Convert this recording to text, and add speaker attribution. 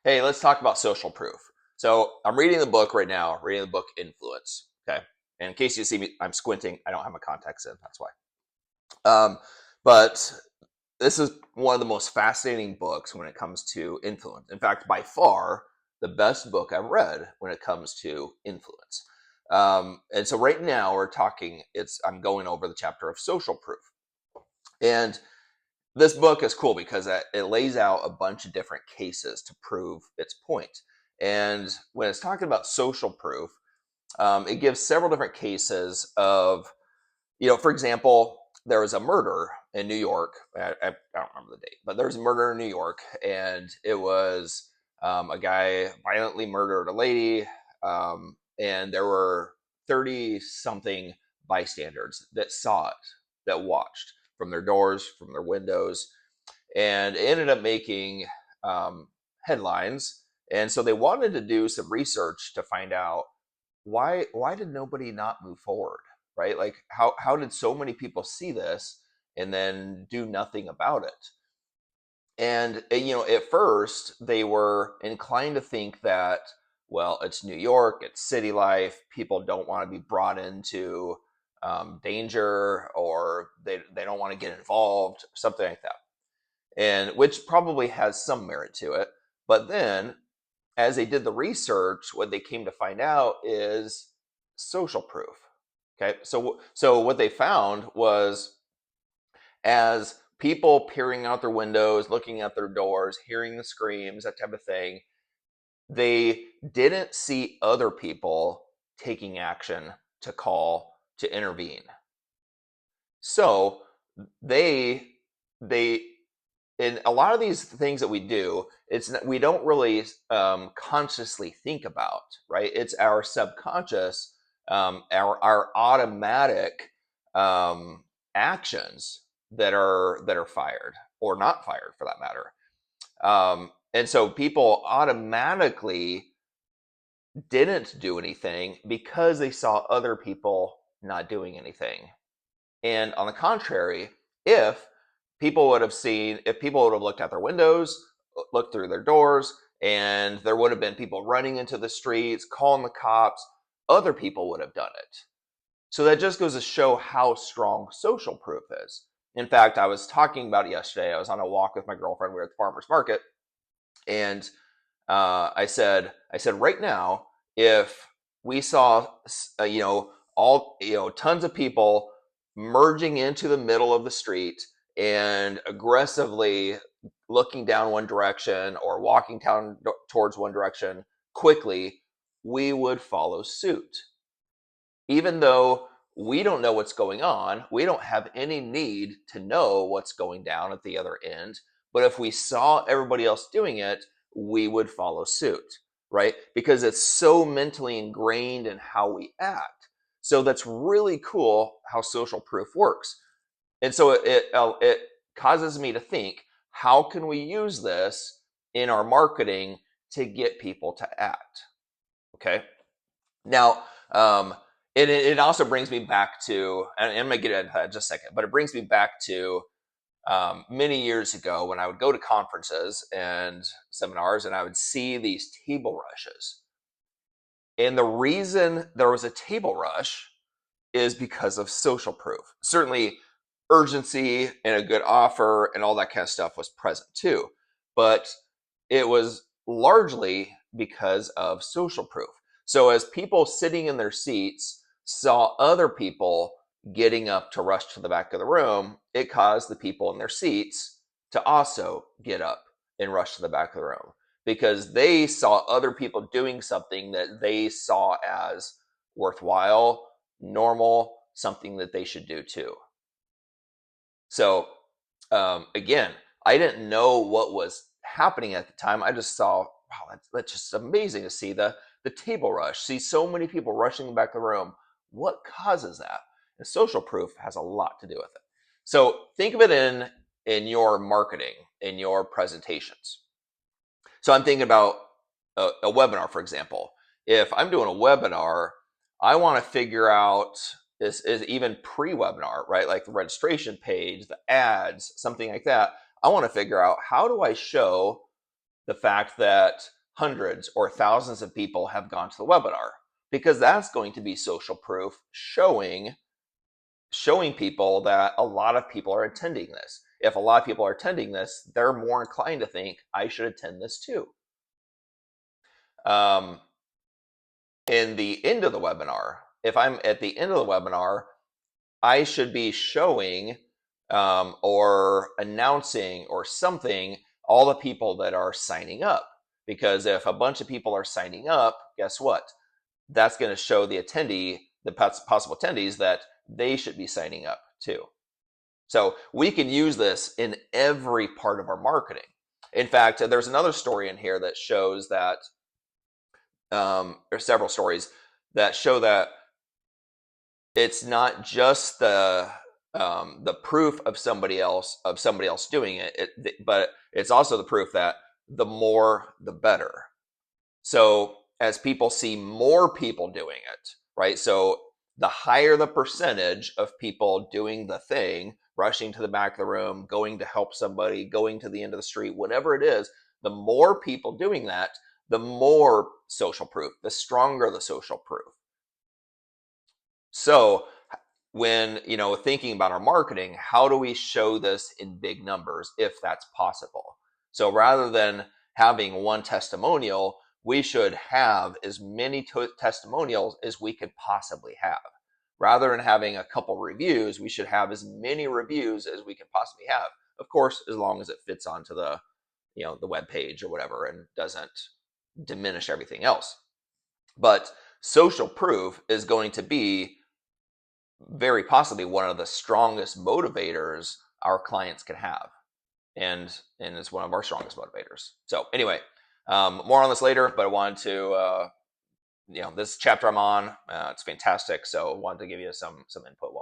Speaker 1: Hey, let's talk about social proof. So I'm reading the book right now, reading the book Influence. Okay. And in case you see me, I'm squinting. I don't have my contacts in. That's why. Um, but this is one of the most fascinating books when it comes to influence. In fact, by far, the best book I've read when it comes to influence. And so right now we're talking, I'm going over the chapter of social proof. And this book is cool because it lays out a bunch of different cases to prove its point. And when it's talking about social proof, it gives several different cases of, for example, there was a murder in New York. I don't remember the date, but there was a murder in New York, and it was a guy violently murdered a lady, and there were 30 something bystanders that saw it, that watched from their doors, from their windows, and it ended up making um, headlines. And so they wanted to do some research to find out why did nobody not move forward, right? Like how did so many people see this and then do nothing about it? And at first they were inclined to think that, well, it's New York, it's city life, people don't want to be brought into danger, or they don't want to get involved, something like that, and which probably has some merit to it. But then, as they did the research, what they came to find out is social proof. Okay, so what they found was, as people peering out their windows, looking at their doors, hearing the screams, that type of thing, they didn't see other people taking action to call to intervene. So they they in a lot of these things that we do, we don't really consciously think about, right? It's our subconscious, our automatic um, actions that are fired or not fired, for that matter. And so people automatically didn't do anything because they saw other people not doing anything. And on the contrary, if if people would have looked out their windows, looked through their doors, and there would have been people running into the streets, calling the cops, other people would have done it. So that just goes to show how strong social proof is. In fact, I was talking about it yesterday. I was on a walk with my girlfriend. We were at the farmer's market, and I said, right now, if we saw, all tons of people merging into the middle of the street and aggressively looking down one direction or walking down towards one direction quickly, we would follow suit, even though we don't know what's going on. We don't have any need to know what's going down at the other end. But if we saw everybody else doing it, we would follow suit, right? Because it's so mentally ingrained in how we act. So that's really cool how social proof works. And so it causes me to think, how can we use this in our marketing to get people to act? Okay. Now, it also brings me back to, and I'm going to get into that in just a second, but it brings me back to many years ago when I would go to conferences and seminars and I would see these table rushes. And the reason there was a table rush is because of social proof. Certainly, urgency and a good offer and all that kind of stuff was present too. But it was largely because of social proof. So, as people sitting in their seats saw other people getting up to rush to the back of the room, it caused the people in their seats to also get up and rush to the back of the room because they saw other people doing something that they saw as worthwhile, normal, something that they should do too. So, again, I didn't know what was happening at the time. I just saw, wow, that's just amazing to see the table rush, see so many people rushing back the room. What causes that? And social proof has a lot to do with it. So think of it in your marketing, in your presentations. So I'm thinking about a webinar, for example. If I'm doing a webinar, I want to figure out this is even pre-webinar, right? Like the registration page, the ads, something like that. I want to figure out, how do I show the fact that hundreds or thousands of people have gone to the webinar, because that's going to be social proof showing people that a lot of people are attending this. If a lot of people are attending this, they're more inclined to think I should attend this too. In the end of the webinar, if I'm at the end of the webinar, I should be showing or announcing or something all the people that are signing up. Because if a bunch of people are signing up, guess what? That's going to show the attendee, the possible attendees, that they should be signing up too. So we can use this in every part of our marketing. In fact, there's another story in here that shows that there's several stories that show that it's not just the proof of somebody else doing it, but it's also the proof that the more the better. So as people see more people doing it, right? So the higher the percentage of people doing the thing, rushing to the back of the room, going to help somebody, going to the end of the street, whatever it is, the more people doing that, the more social proof, the stronger the social proof. So when, thinking about our marketing, how do we show this in big numbers if that's possible? So rather than having one testimonial, we should have as many testimonials as we could possibly have. Rather than having a couple reviews, we should have as many reviews as we can possibly have. Of course, as long as it fits onto the, the web page or whatever and doesn't diminish everything else. But social proof is going to be very possibly one of the strongest motivators our clients can have, and it's one of our strongest motivators. So anyway, more on this later, but I wanted to this chapter I'm on, it's fantastic, so I wanted to give you some input